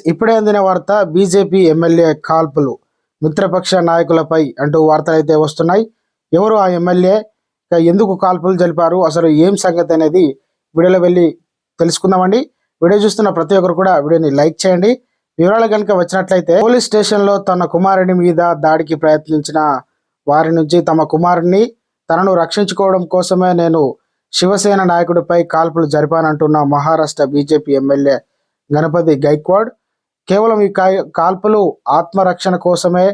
ఇప్పుడే అందిన వార్త బీజేపీ ఎమ్మెల్యే కాల్పులు మిత్రపక్ష నాయకులపై అంటూ వార్తలు అయితే వస్తున్నాయి. ఎవరు ఆ ఎమ్మెల్యే, ఎందుకు కాల్పులు జరిపారు, అసలు ఏం సంగతి అనేది వీడియోలో వెళ్ళి తెలుసుకుందామండి. వీడియో చూస్తున్న ప్రతి ఒక్కరు కూడా వీడియోని లైక్ చేయండి. వివరాలు కనుక వచ్చినట్లయితే, పోలీస్ స్టేషన్లో తన కుమారుడి మీద దాడికి ప్రయత్నించిన వారి నుంచి తమ కుమారుడిని తనను రక్షించుకోవడం కోసమే నేను శివసేన నాయకుడిపై కాల్పులు జరిపానంటున్న మహారాష్ట్ర బీజేపీ ఎమ్మెల్యే గణపతి గైక్వాడ్ కేవలం ఈ కాల్పులు ఆత్మరక్షణ కోసమే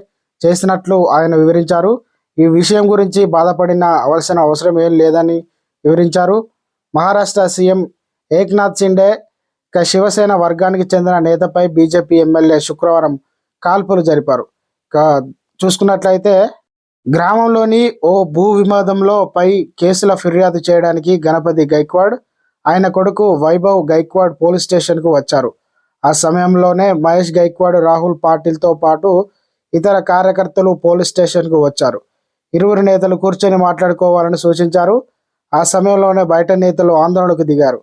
చేసినట్లు ఆయన వివరించారు. ఈ విషయం గురించి బాధపడవలసిన అవసరం ఏం లేదని వివరించారు. మహారాష్ట్ర సీఎం ఏక్నాథ్ షిండే శివసేన వర్గానికి చెందిన నేతపై బీజేపీ ఎమ్మెల్యే శుక్రవారం కాల్పులు జరిపారు. చూసుకున్నట్లయితే గ్రామంలోని ఓ భూ వివాదంలో పై కేసుల ఫిర్యాదు చేయడానికి గణపతి గైక్వాడ్ ఆయన కొడుకు వైభవ్ గైక్వాడ్ పోలీస్ స్టేషన్కు వచ్చారు. ఆ సమయంలోనే మహేష్ గైక్వాడ్, రాహుల్ పాటిల్తో పాటు ఇతర కార్యకర్తలు పోలీస్ స్టేషన్కు వచ్చారు. ఇరువురు నేతలు కూర్చొని మాట్లాడుకోవాలని సూచించారు. ఆ సమయంలోనే బయట నేతలు ఆందోళనకు దిగారు.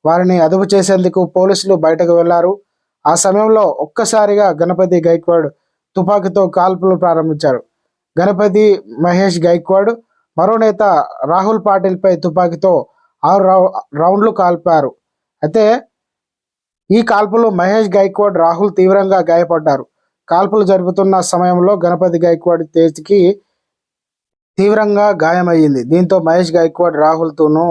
వారిని అదుపు చేసేందుకు పోలీసులు బయటకు వెళ్లారు. ఆ సమయంలో ఒక్కసారిగా గణపతి గైక్వాడ్ తుపాకీతో కాల్పులు ప్రారంభించారు. గణపతి, మహేష్ గైక్వాడ్, మరో నేత రాహుల్ పాటిల్పై తుపాకీతో 6 రౌండ్లు కాల్పారు. అయితే ఈ కాల్పులు మహేష్ గైక్వాడ్, రాహుల్ తీవ్రంగా గాయపడ్డారు. కాల్పులు జరుపుతున్న సమయంలో గణపతి గైక్వాడ్ చేతికి తీవ్రంగా గాయమయ్యింది. దీంతో మహేష్ గైక్వాడ్ రాహుల్తోనూ